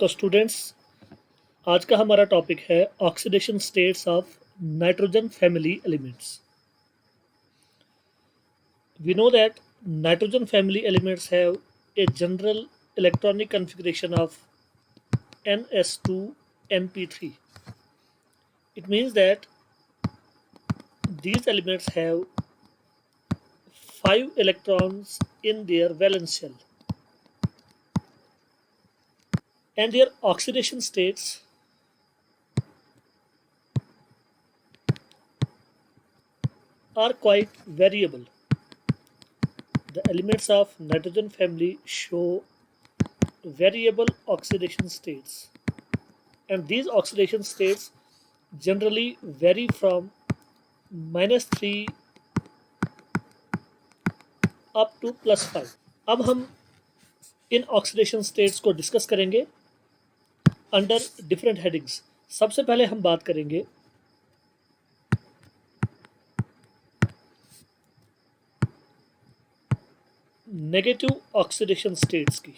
तो स्टूडेंट्स, आज का हमारा टॉपिक है oxidation states of nitrogen family elements. We know that nitrogen family elements have a general electronic configuration of ns2np3. It means that these elements have 5 electrons in their valence shell, and their oxidation states are quite variable. The elements of nitrogen family show variable oxidation states, and these oxidation states generally vary from -3 up to +5। अब हम इन oxidation states को discuss करेंगे under different headings. सबसे पहले हम बात करेंगे नेगेटिव ऑक्सीडेशन स्टेट्स की।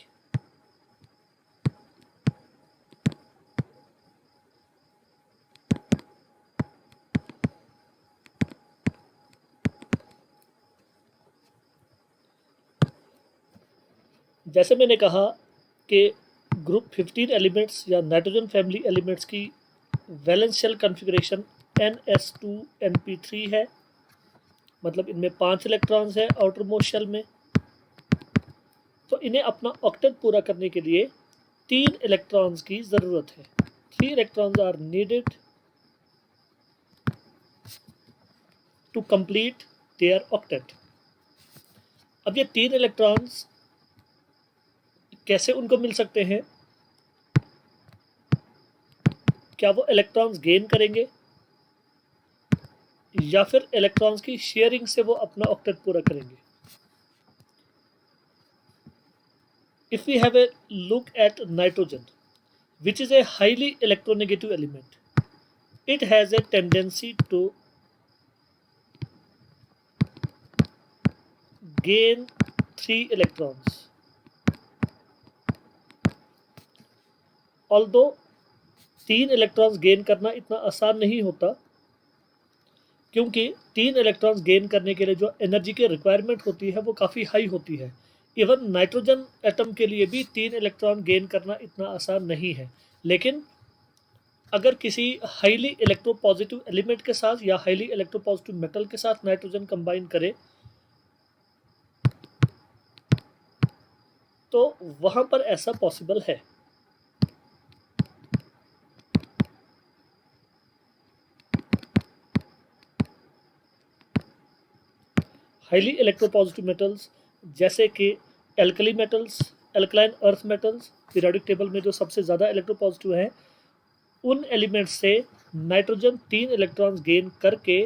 जैसे मैंने कहा कि ग्रुप 15 एलिमेंट्स या नाइट्रोजन फैमिली एलिमेंट्स की वैलेंस शेल कॉन्फ़िगरेशन ns2np3 है, मतलब इनमें 5 इलेक्ट्रॉन्स है आउटर मोस्ट शेल में। तो इन्हें अपना ऑक्टेट पूरा करने के लिए 3 इलेक्ट्रॉन्स की ज़रूरत है। 3 electrons are needed to complete their octet. अब ये 3 इलेक्ट्रॉन्स कैसे उनको मिल सकते हैं? क्या वो इलेक्ट्रॉन्स गेन करेंगे या फिर इलेक्ट्रॉन्स की शेयरिंग से वो अपना ऑक्टेट पूरा करेंगे? If we have a look at nitrogen, which is a highly electronegative element, it has a tendency to gain 3 electrons. Although 3 electrons gain करना इतना आसान नहीं होता, क्योंकि 3 इलेक्ट्रॉन्स गेन करने के लिए जो एनर्जी की रिक्वायरमेंट होती है वो काफ़ी हाई होती है। इवन नाइट्रोजन एटम के लिए भी 3 इलेक्ट्रॉन गेन करना इतना आसान नहीं है। लेकिन अगर किसी हाईली इलेक्ट्रोपॉजिटिव एलिमेंट के साथ या हाईली इलेक्ट्रोपॉजिटिव मेटल के साथ नाइट्रोजन कंबाइन करे तो वहाँ पर ऐसा पॉसिबल है। हाईली इलेक्ट्रोपॉजिटिव मेटल्स जैसे कि alkali metals, alkaline earth metals, periodic table में जो सबसे ज़्यादा इलेक्ट्रोपॉजिटिव हैं, उन एलिमेंट्स से नाइट्रोजन 3 इलेक्ट्रॉन्स गेन करके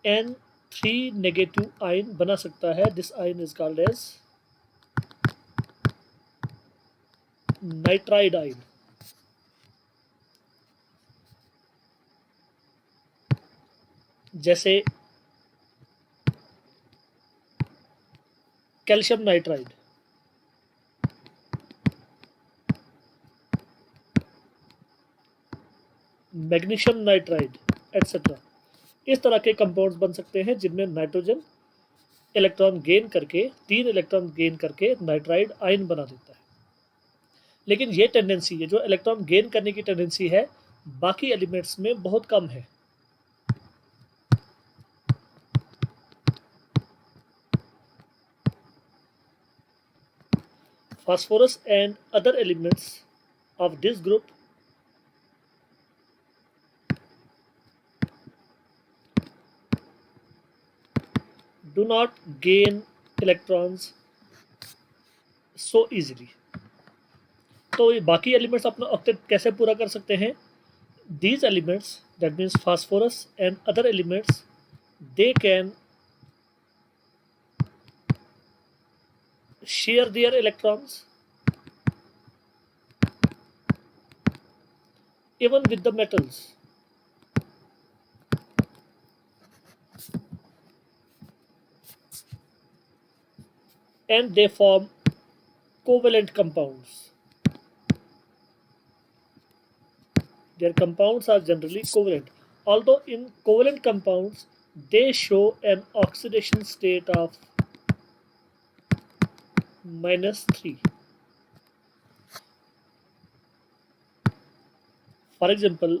N3 नेगेटिव आयन बना सकता है। This ion is called as nitride ion. जैसे calcium nitride, magnesium nitride etcetera. इस तरह के कंपाउंड्स बन सकते हैं जिनमें नाइट्रोजन इलेक्ट्रॉन गेन करके 3 इलेक्ट्रॉन गेन करके नाइट्राइड आयन बना देता है। लेकिन ये टेंडेंसी, ये जो इलेक्ट्रॉन गेन करने की टेंडेंसी है, बाकी एलिमेंट्स में बहुत कम है। Phosphorus and other elements of this group do not gain electrons so easily. तो ये बाकी एलिमेंट्स अपना ऑक्टेट कैसे पूरा कर सकते हैं? These elements, that means phosphorus and other elements, they can share their electrons even with the metals. And they form covalent compounds. Their compounds are generally covalent. Although in covalent compounds, they show an oxidation state of -3. For example,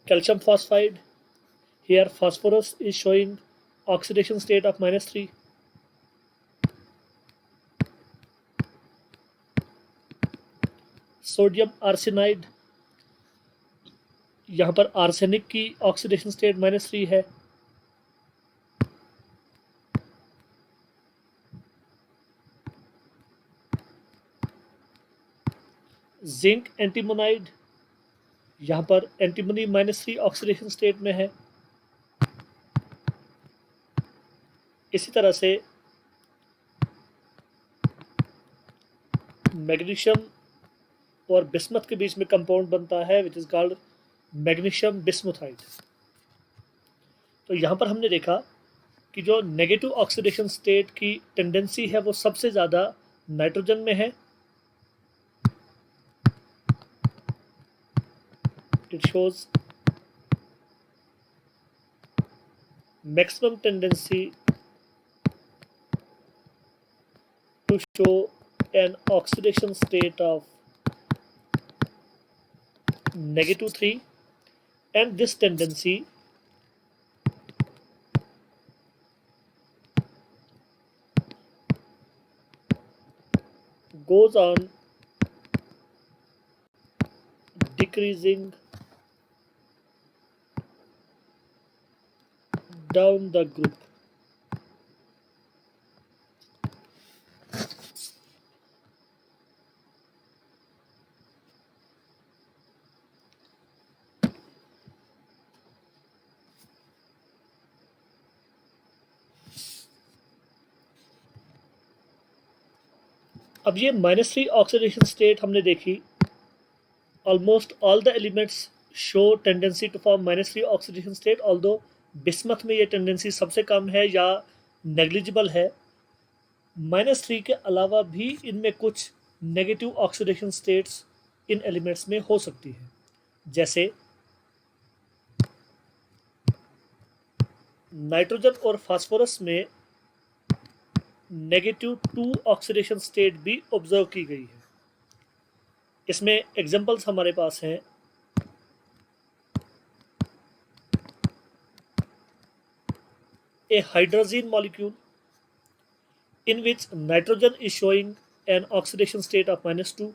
calcium phosphide, here phosphorus is showing oxidation state of -3. Sodium arsenide, यहाँ पर arsenic की oxidation state -3 है. Zinc antimonide, यहाँ पर antimony -3 oxidation state में है. इसी तरह से मैग्नीशियम और बिस्मथ के बीच में कंपाउंड बनता है which is called magnesium bismuthide. तो यहाँ पर हमने देखा कि जो नेगेटिव ऑक्सीडेशन स्टेट की टेंडेंसी है वो सबसे ज़्यादा नाइट्रोजन में है. It shows maximum tendency to show an oxidation state of -3, and this tendency goes on decreasing down the group. अब ये -3 ऑक्सीडेशन स्टेट हमने देखी. Almost all the elements show tendency to form -3 oxidation state, although bismuth में ये tendency सबसे कम है या negligible है. -3 के अलावा भी इनमें कुछ negative oxidation states in elements में हो सकती है, जैसे नाइट्रोजन और फास्फोरस में -2 ऑक्सीडेशन स्टेट भी ऑब्जर्व की गई है. इसमें एग्जांपल्स हमारे पास हैं. A hydrogen molecule in which nitrogen is showing an oxidation state of -2,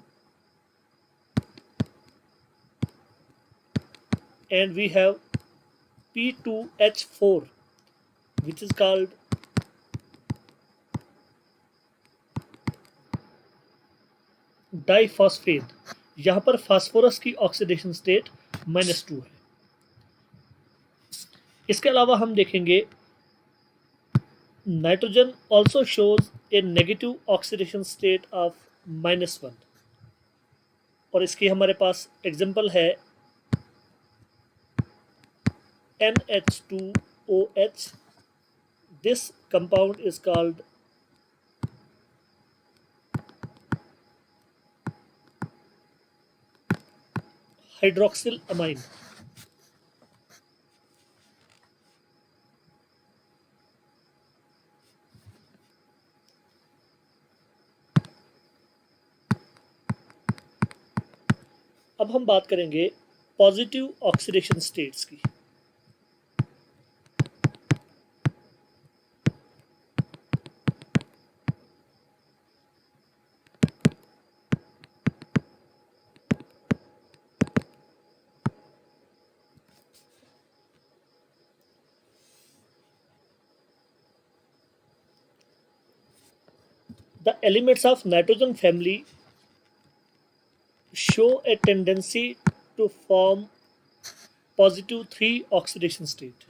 and we have P2H4 which is called diphosphate. यहाँ पर फास्फोरस की ऑक्सीडेशन स्टेट -2 है. इसके अलावा हम देखेंगे nitrogen also shows A negative oxidation state of -1, और इसकी हमारे पास एग्जांपल है NH2OH. This compound is called hydroxyl amine. अब हम बात करेंगे पॉजिटिव ऑक्सीडेशन स्टेट्स की. The elements of nitrogen family show a tendency to form +3 oxidation state.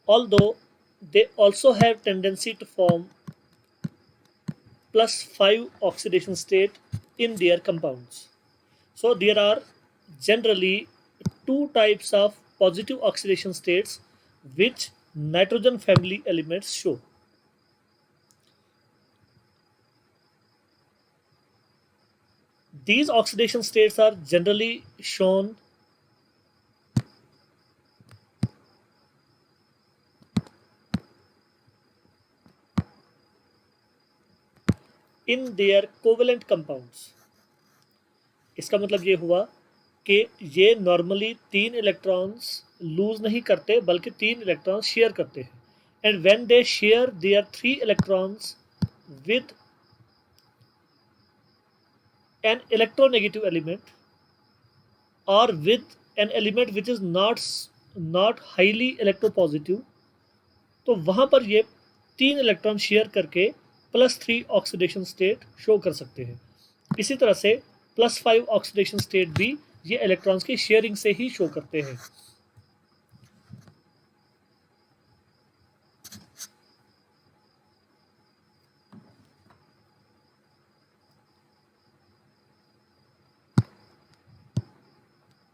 Although they also have tendency to form +5 oxidation state in their compounds. So there are generally two types of positive oxidation states which nitrogen family elements show. These oxidation states are generally shown in their covalent compounds. इसका मतलब ये हुआ कि ये normally 3 electrons loose नहीं करते बल्कि 3 electrons share करते हैं, and when they share their 3 electrons with an electronegative element or with an element which is not highly electropositive, तो वहां पर ये 3 इलेक्ट्रॉन शेयर करके +3 ऑक्सीडेशन स्टेट शो कर सकते हैं। इसी तरह से +5 ऑक्सीडेशन स्टेट भी ये इलेक्ट्रॉन्स की शेयरिंग से ही शो करते हैं।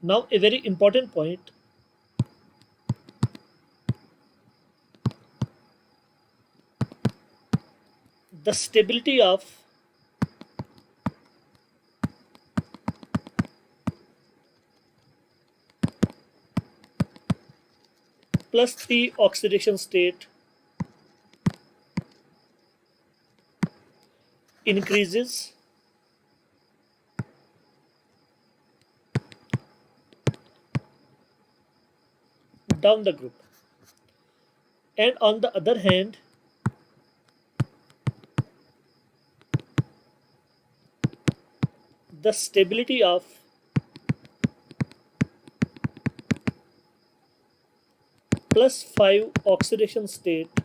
Now a very important point, the stability of +3 oxidation state increases down the group, and on the other hand the stability of +5 oxidation state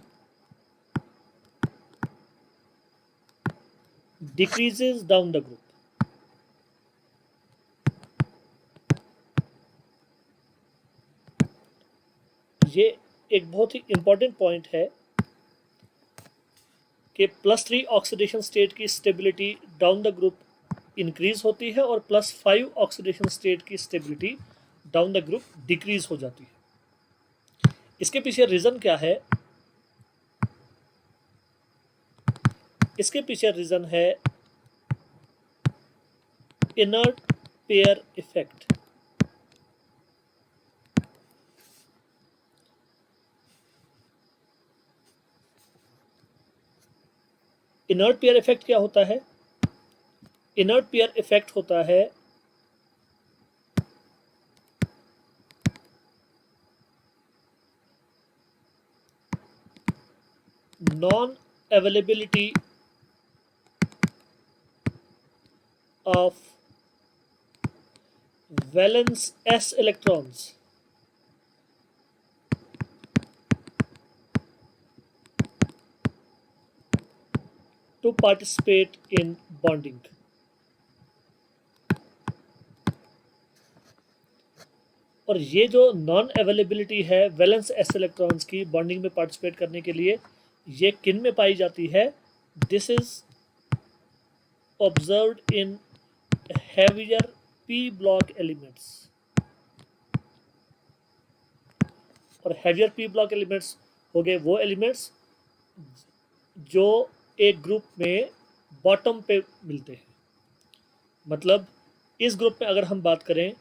decreases down the group. ये एक बहुत ही important point है कि +3 oxidation state की stability down the group increase होती है और +5 oxidation state की stability down the group decrease हो जाती है। इसके पीछे रीज़न क्या है? इसके पीछे रीज़न है inert pair effect. Inert pair effect क्या होता है? इनर्ट पेयर इफेक्ट होता है non availability of valence s electrons to participate in bonding. और ये जो नॉन अवेलेबिलिटी है वैलेंस एस इलेक्ट्रॉन्स की बॉन्डिंग में पार्टिसिपेट करने के लिए, ये किन में पाई जाती है? This is observed in heavier p block elements, और heavier p block elements हो गए वो एलिमेंट्स जो एक ग्रुप में बॉटम पे मिलते हैं। मतलब इस ग्रुप में अगर हम बात करें,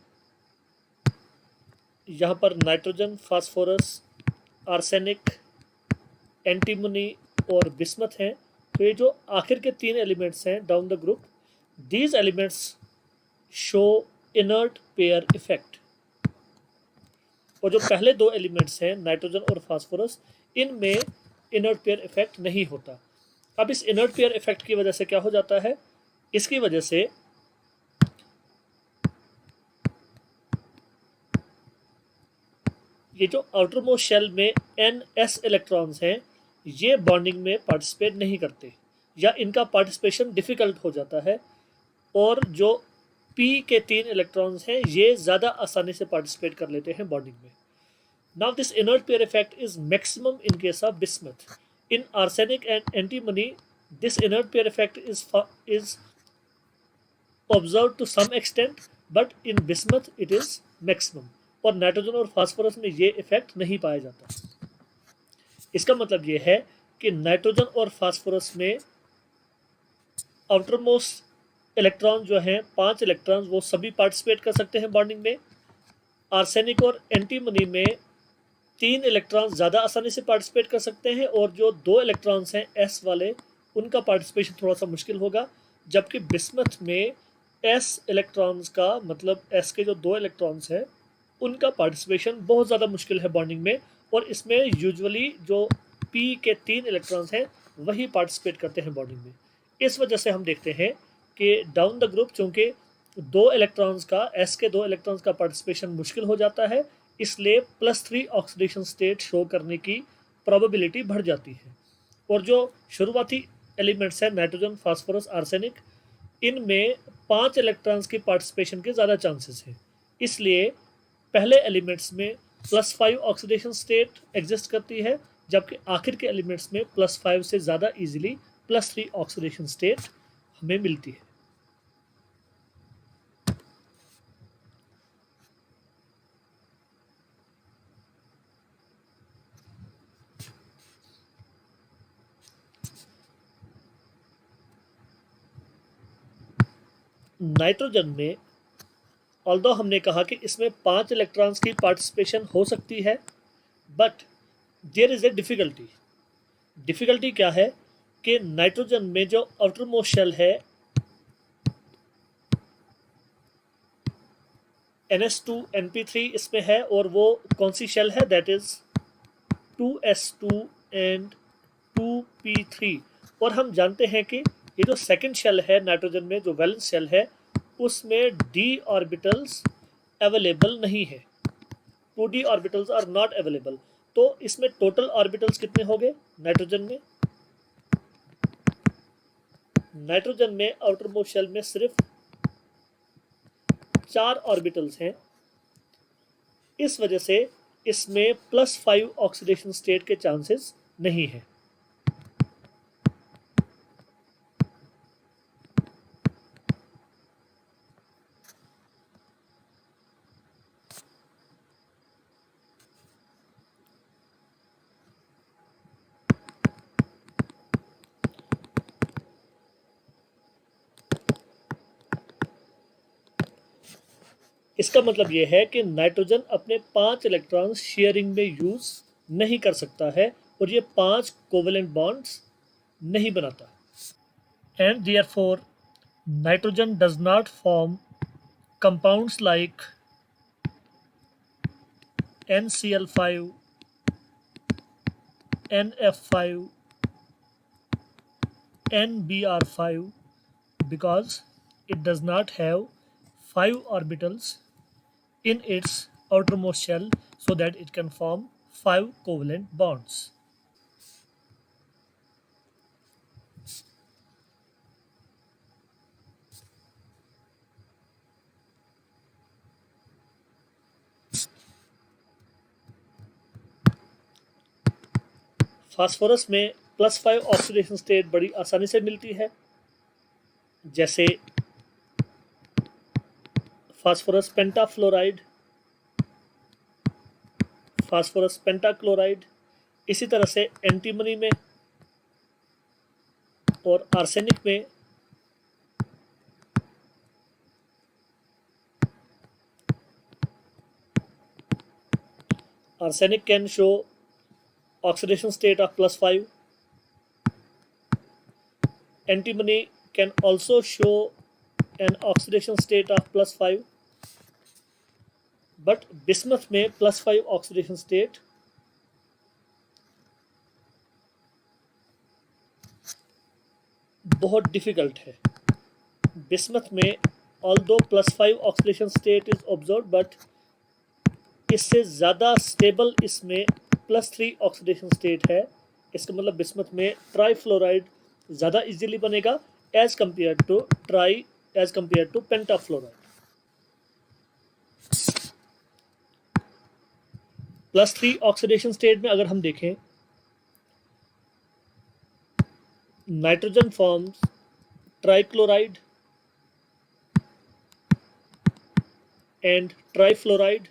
यहाँ पर नाइट्रोजन, फास्फोरस, आर्सेनिक, एंटीमनी और बिस्मथ हैं। तो ये जो आखिर के 3 एलिमेंट्स हैं down the group, these elements show inert pair effect, और जो पहले 2 एलिमेंट्स हैं नाइट्रोजन और फास्फोरस, इनमें इनर्ट पेयर इफेक्ट नहीं होता। अब इस इनर्ट पेयर इफेक्ट की वजह से क्या हो जाता है? इसकी वजह से ये जो आउटर मोस्ट शेल में NS इलेक्ट्रॉन्स हैं, ये बॉन्डिंग में पार्टिसिपेट नहीं करते या इनका पार्टिसिपेशन डिफिकल्ट हो जाता है, और जो P के 3 इलेक्ट्रॉन्स हैं ये ज़्यादा आसानी से पार्टिसिपेट कर लेते हैं बॉन्डिंग में। Now this inert pair effect is maximum in case of bismuth. In arsenic and antimony this inert pair effect is observe to some extent, but in bismuth it is maximum, और nitrogen और phosphorus में ये effect नहीं पाया जाता। इसका मतलब ये है कि नाइट्रोजन और फास्फोरस में आउटरमोस्ट इलेक्ट्रॉन जो हैं 5 इलेक्ट्रॉन वो सभी पार्टिसिपेट कर सकते हैं बॉन्डिंग में। आर्सेनिक और एंटीमनी में 3 इलेक्ट्रॉन ज़्यादा आसानी से पार्टिसिपेट कर सकते हैं और जो 2 इलेक्ट्रॉन्स हैं एस वाले उनका पार्टिसिपेशन थोड़ा सा मुश्किल होगा। जबकि बिस्मथ में एस इलेक्ट्रॉन्स का मतलब एस के जो 2 इलेक्ट्रॉन्स हैं उनका पार्टिसिपेशन बहुत ज़्यादा मुश्किल है बॉन्डिंग में, और इसमें यूजुअली जो पी के 3 इलेक्ट्रॉन्स हैं वही पार्टिसिपेट करते हैं बॉन्डिंग में। इस वजह से हम देखते हैं कि डाउन द ग्रुप चूँकि 2 इलेक्ट्रॉन्स का एस के 2 इलेक्ट्रॉन्स का पार्टिसिपेशन मुश्किल हो जाता है, इसलिए +3 ऑक्सीडेशन स्टेट शो करने की प्रोबेबिलिटी बढ़ जाती है। और जो शुरुआती एलिमेंट्स हैं नाइट्रोजन, फास्फोरस, आर्सेनिक, इनमें 5 इलेक्ट्रॉन्स की पार्टिसिपेशन के ज़्यादा चांसेस हैं। इसलिए पहले एलिमेंट्स में +5 ऑक्सीडेशन स्टेट एग्जिस्ट करती है, जबकि आखिर के एलिमेंट्स में +5 से ज़्यादा इजीली +3 ऑक्सीडेशन स्टेट हमें मिलती है। नाइट्रोजन में ऑल्दो हमने कहा कि इसमें 5 इलेक्ट्रॉन्स की पार्टिसिपेशन हो सकती है, but there is a difficulty क्या है कि नाइट्रोजन में जो आउटर मोस्ट शेल है NH2 NP3 इसमें है, और वो कौन सी शेल है, that is 2s2 and 2p3। और हम जानते हैं कि ये जो सेकंड शेल है नाइट्रोजन में, जो वैलेंस शेल है, उसमें d ऑर्बिटल्स अवेलेबल नहीं है, 2d orbitals are not available. तो इसमें टोटल ऑर्बिटल्स कितने हो गए नाइट्रोजन में आउटर मोस्ट शेल में सिर्फ 4 ऑर्बिटल्स हैं। इस वजह से इसमें +5 ऑक्सीडेशन स्टेट के चांसेस नहीं है। इसका मतलब यह है कि नाइट्रोजन अपने 5 इलेक्ट्रॉन शेयरिंग में यूज नहीं कर सकता है, और ये 5 कोवेलेंट बॉन्ड्स नहीं बनाता, and therefore nitrogen does not form compounds like NCl5, NF5, NBr5, because it does not have 5 orbitals in its outermost shell so that it can form 5 covalent bonds. Phosphorus में +5 oxidation state बड़ी आसानी से मिलती है, जैसे phosphorus pentafluoride, phosphorus pentachloride. इसी तरह से एंटीमनी में और आर्सेनिक में arsenic can show oxidation state of +5. Antimony can also show an oxidation state of +5, but bismuth में +5 oxidation state बहुत डिफिकल्ट है। बिस्मथ में although +5 oxidation state is observe, but इससे ज़्यादा स्टेबल इसमें +3 ऑक्सीडेशन स्टेट है। इसका मतलब बिस्मथ में ट्राईफ्लोराइड ज़्यादा इजीली बनेगा as compare to pentafluoride. +3 oxidation state में अगर हम देखें, nitrogen forms trichloride and trifluoride,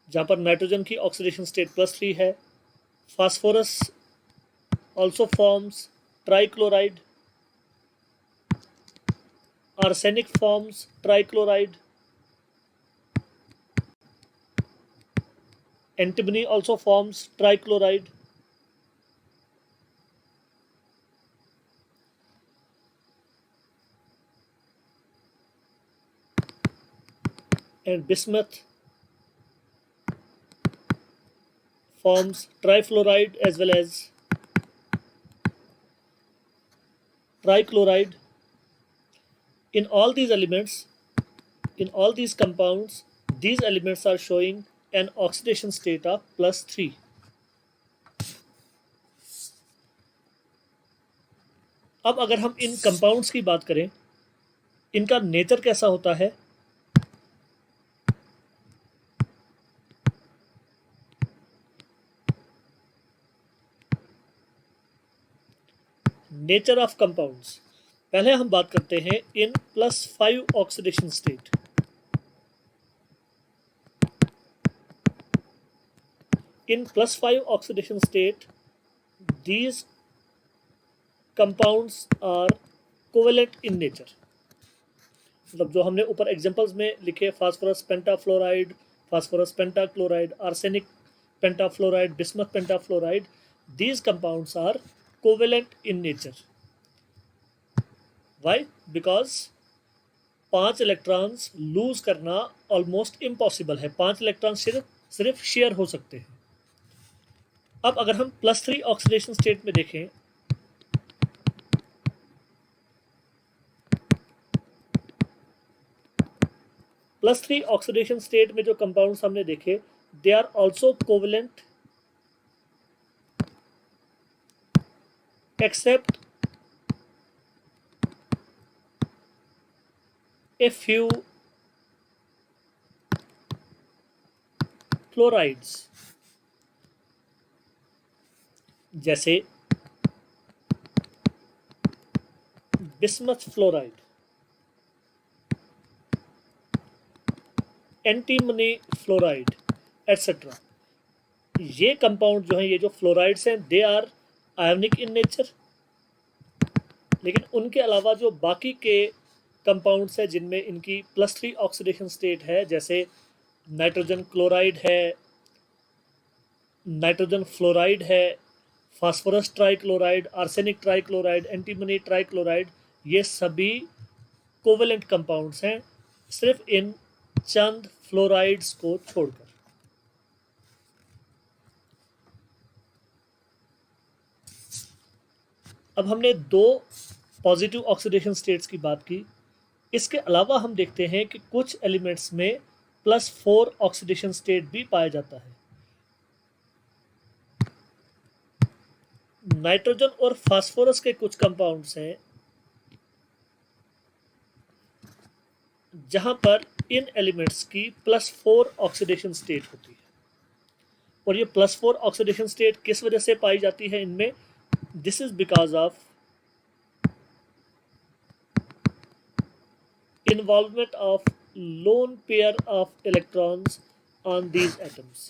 जहाँ पर नाइट्रोजन की ऑक्सीडेशन स्टेट +3 है। Phosphorus also forms trichloride Arsenic forms trichloride. Antimony also forms trichloride. And bismuth forms trifluoride as well as trichloride. In all these elements, in all these compounds, these elements are showing an oxidation state of +3. अब अगर हम इन compounds की बात करें, इनका nature कैसा होता है? नेचर ऑफ कंपाउंड्स, पहले हम बात करते हैं इन +5 oxidation state. In +5 oxidation state, these compounds are covalent in nature. मतलब जो हमने ऊपर एग्जांपल्स में लिखे, phosphorus pentafluoride, phosphorus pentachloride, arsenic pentafluoride, bismuth pentafluoride, these compounds are covalent in nature. Why? Because 5 electrons lose करना ऑलमोस्ट इम्पॉसिबल है. 5 electron सिर्फ share हो सकते हैं. अब अगर हम +3 ऑक्सीडेशन स्टेट में देखें, +3 ऑक्सीडेशन स्टेट में जो कंपाउंड्स हमने देखे, they are also covalent except a few fluorides, जैसे bismuth fluoride, antimony fluoride etcetera. ये कंपाउंड जो हैं, ये जो फ्लोराइड्स हैं, they are ionic in nature. लेकिन उनके अलावा जो बाकी के कंपाउंड्स हैं जिनमें इनकी +3 ऑक्सीडेशन स्टेट है, जैसे नाइट्रोजन क्लोराइड है, नाइट्रोजन फ्लोराइड है, phosphorus trichloride, arsenic trichloride, antimony trichloride, ये सभी कोवेलेंट कंपाउंड्स हैं, सिर्फ इन चंद फ्लोराइड्स को छोड़कर. अब हमने 2 पॉजिटिव ऑक्सीडेशन स्टेट्स की बात की. इसके अलावा हम देखते हैं कि कुछ एलिमेंट्स में +4 ऑक्सीडेशन स्टेट भी पाया जाता है. नाइट्रोजन और फास्फोरस के कुछ कंपाउंड्स हैं जहां पर इन एलिमेंट्स की +4 ऑक्सीडेशन स्टेट होती है. और ये +4 ऑक्सीडेशन स्टेट किस वजह से पाई जाती है इनमें? This is because of involvement of lone pair of electrons on these atoms.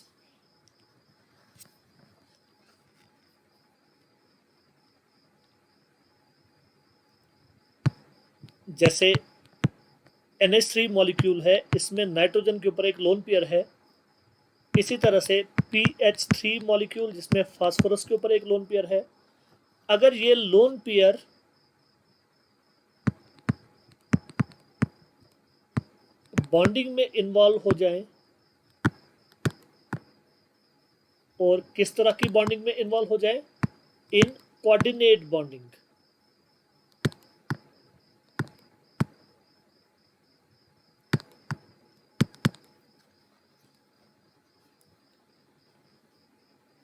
जैसे NH3 मॉलिक्यूल है, इसमें नाइट्रोजन के ऊपर एक लोन पेयर है. इसी तरह से PH3 मॉलिक्यूल, जिसमें फास्फोरस के ऊपर एक लोन पेयर है. अगर ये लोन पेयर बॉन्डिंग में इन्वॉल्व हो जाएं, और किस तरह की बॉन्डिंग में इन्वॉल्व हो जाएं? इन कोऑर्डिनेट बॉन्डिंग.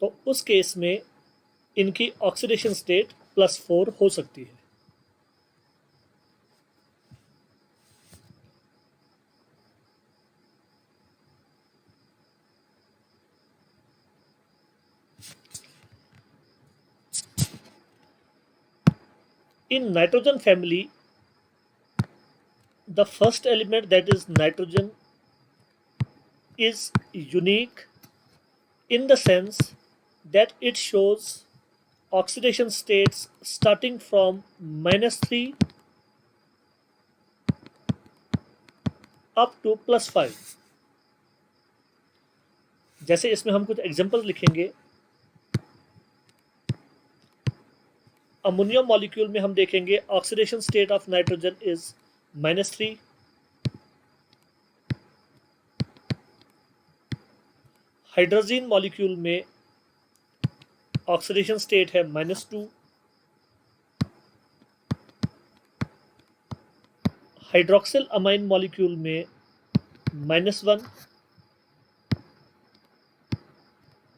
तो उस केस में इनकी ऑक्सीडेशन स्टेट +4 हो सकती है. In nitrogen family, the first element, that is nitrogen, is unique in the sense that it shows oxidation states starting from -3 up to +5। जैसे इसमें हम कुछ एग्जांपल लिखेंगे। अमोनियम मॉलिक्यूल में हम देखेंगे oxidation state of nitrogen is -3। Hydrogen molecule में oxidation state है -2। हाइड्रोक्सिल अमाइन मॉलिक्यूल में -1।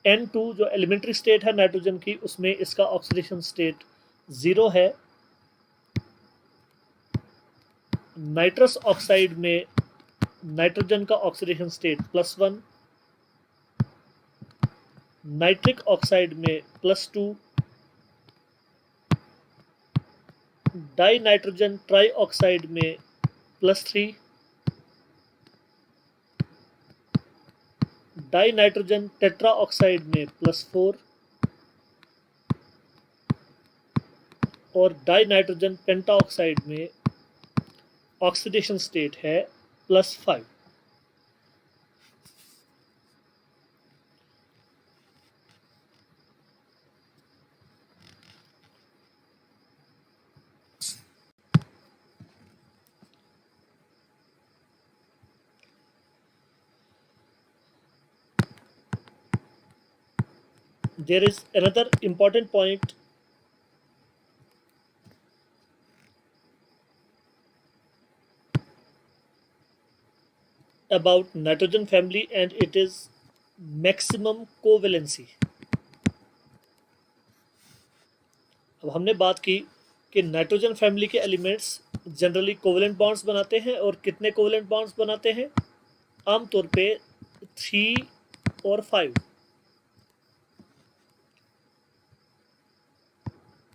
N2 जो एलिमेंट्री स्टेट है नाइट्रोजन की, उसमें इसका ऑक्सीडेशन स्टेट 0 है। नाइट्रस ऑक्साइड में नाइट्रोजन का ऑक्सीडेशन स्टेट +1। नाइट्रिक ऑक्साइड में +2। डाई नाइट्रोजन ट्राई ऑक्साइड में +3। डाई नाइट्रोजन टेट्रा ऑक्साइड में +4 और डाई नाइट्रोजन पेंटा ऑक्साइड में ऑक्सीडेशन स्टेट है +5। There is another important point about nitrogen family, and it is maximum covalency। अब हमने बात की कि नाइट्रोजन फैमिली के एलिमेंट्स जनरली कोवेलेंट बॉन्ड्स बनाते हैं, और कितने कोवेलेंट बॉन्ड्स बनाते हैं? आमतौर पे 3 और 5।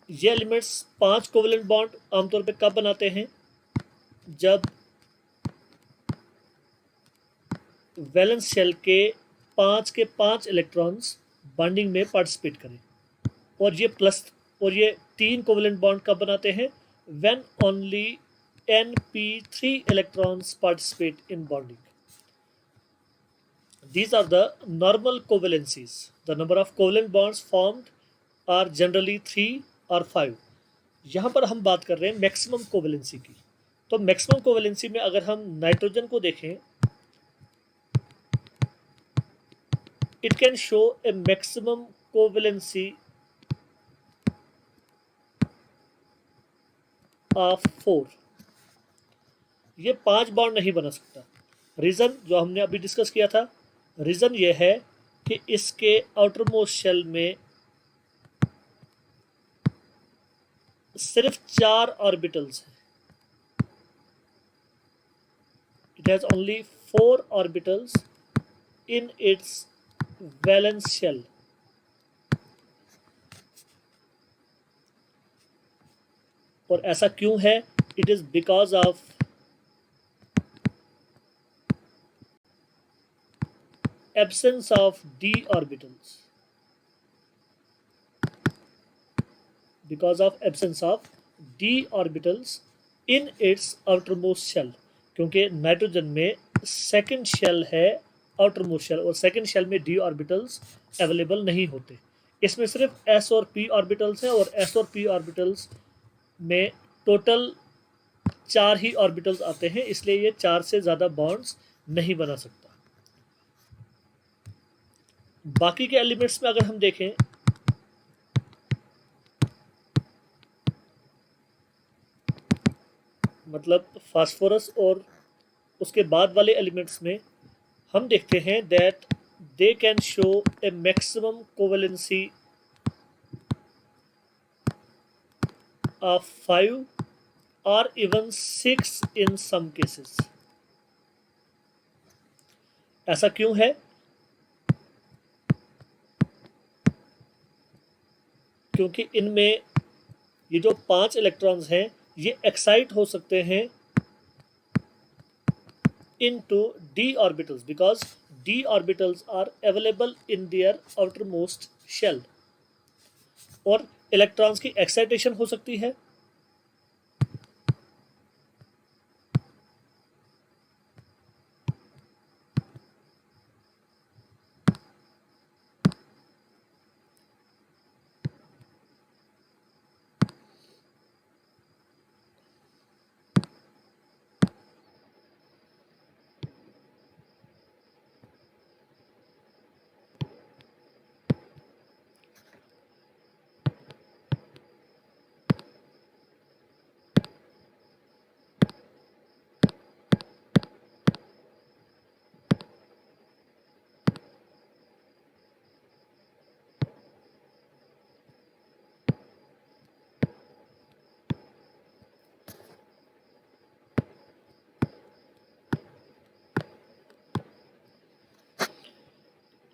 ये एलिमेंट्स 5 कोवेलेंट बॉन्ड आमतौर पे कब बनाते हैं? जब वैलेंस शेल के 5 इलेक्ट्रॉन्स बॉन्डिंग में पार्टिसिपेट करें। और ये 3 कोवेलेंट बॉन्ड कब बनाते हैं? When only np3 electrons participate in bonding। These are the normal covalencies। The number of covalent bonds formed are generally 3 or 5। यहाँ पर हम बात कर रहे हैं मैक्सिमम कोवेलेंसी की। तो मैक्सिमम कोवेलेंसी में अगर हम नाइट्रोजन को देखें, it can show a maximum covalency of 4। ये 5 बॉन्ड नहीं बना सकता। रीज़न जो हमने अभी डिस्कस किया था, रीज़न ये है कि इसके आउटर मोस्ट शेल में सिर्फ 4 ऑर्बिटल्स हैं। It has only 4 orbitals in its valence shell. और ऐसा क्यों है? It is because of absence of d orbitals। because of absence of d orbitals in its outermost shell। क्योंकि नाइट्रोजन में second shell है आउटरमोस्ट शेल, और second shell में d orbitals available नहीं होते। इसमें सिर्फ s और p ऑर्बिटल्स हैं, और s और p ऑर्बिटल्स में टोटल 4 ही ऑर्बिटल्स आते हैं, इसलिए ये 4 से ज़्यादा बॉन्ड्स नहीं बना सकता। बाकी के एलिमेंट्स में अगर हम देखें, मतलब फास्फोरस और उसके बाद वाले एलिमेंट्स में, हम देखते हैं that they can show A maximum covalency of 5 और इवन 6 इन सम केसेस। ऐसा क्यों है? क्योंकि इनमें ये जो 5 इलेक्ट्रॉन्स हैं, ये एक्साइट हो सकते हैं into d orbitals because d orbitals are available in their outermost shell। और इलेक्ट्रॉन्स की एक्साइटेशन हो सकती है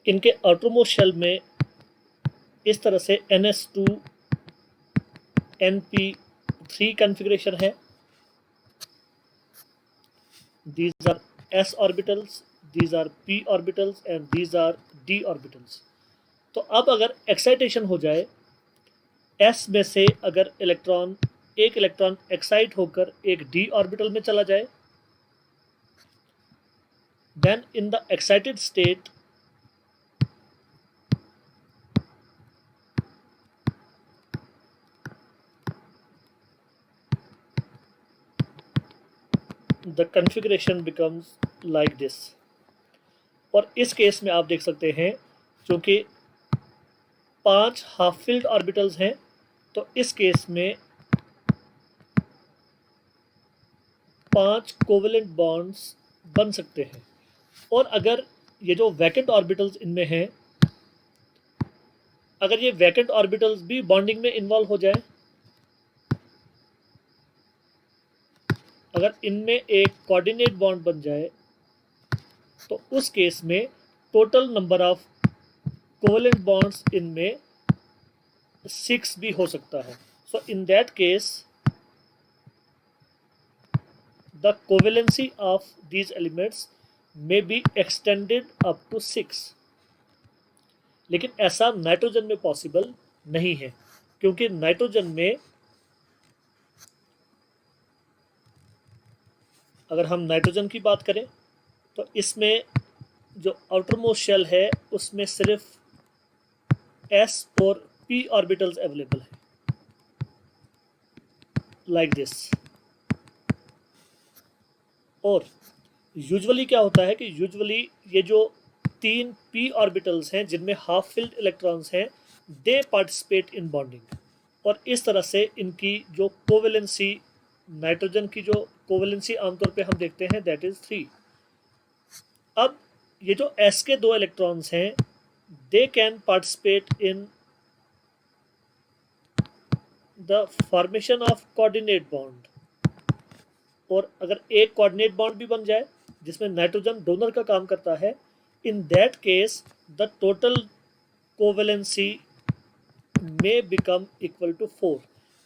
इनके आउटरमोस्ट शेल में इस तरह से ns2np3 कॉन्फ़िगरेशन है. These are s orbitals, these are p orbitals and these are d orbitals. तो अब अगर एक्साइटेशन हो जाए, s में से अगर एक इलेक्ट्रॉन एक्साइट होकर एक d ऑर्बिटल में चला जाए, then in the excited state the configuration becomes like this. और इस केस में आप देख सकते हैं क्योंकि 5 हाफ फिल्ड ऑर्बिटल्स हैं, तो इस केस में 5 कोवेलेंट बॉन्ड्स बन सकते हैं. और अगर ये जो वैकेंट ऑर्बिटल्स इनमें हैं, अगर ये वैकेंट ऑर्बिटल्स भी बॉन्डिंग में इन्वॉल्व हो जाए, अगर इनमें एक कोऑर्डिनेट बॉन्ड बन जाए, तो उस केस में total number of covalent bonds इनमें 6 भी हो सकता है. So in that case the covalency of these elements may be extended up to 6. लेकिन ऐसा नाइट्रोजन में पॉसिबल नहीं है, क्योंकि नाइट्रोजन में अगर हम नाइट्रोजन की बात करें तो इसमें जो आउटर मोस्ट शेल है उसमें सिर्फ s और p ऑर्बिटल्स अवेलेबल है, लाइक दिस. और यूजुअली क्या होता है कि यूजुअली ये जो 3 p ऑर्बिटल्स हैं जिनमें हाफ फिल्ड इलेक्ट्रॉन्स हैं, दे पार्टिसिपेट इन बॉन्डिंग. और इस तरह से इनकी जो कोवेलेंसी, नाइट्रोजन की जो कोवेलेंसी आमतौर पे हम देखते हैं दैट इज 3. अब ये जो s के 2 इलेक्ट्रॉन्स हैं, they can participate in the formation of coordinate bond. और अगर एक कोऑर्डिनेट बॉन्ड भी बन जाए जिसमें नाइट्रोजन डोनर का काम करता है, in that case the total covalency may become equal to 4.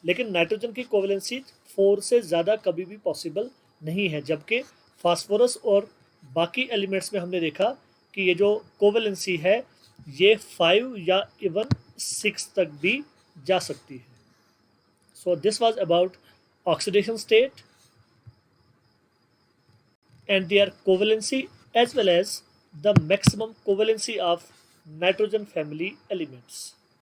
लेकिन नाइट्रोजन की कोवेलेंसी 4 से ज़्यादा कभी भी पॉसिबल नहीं है, जबकि फास्फोरस और बाकी एलिमेंट्स में हमने देखा कि ये जो कोवेलेंसी है ये 5 या इवन 6 तक भी जा सकती है. So this was about oxidation state and their covalency as well as the maximum covalency of nitrogen family elements.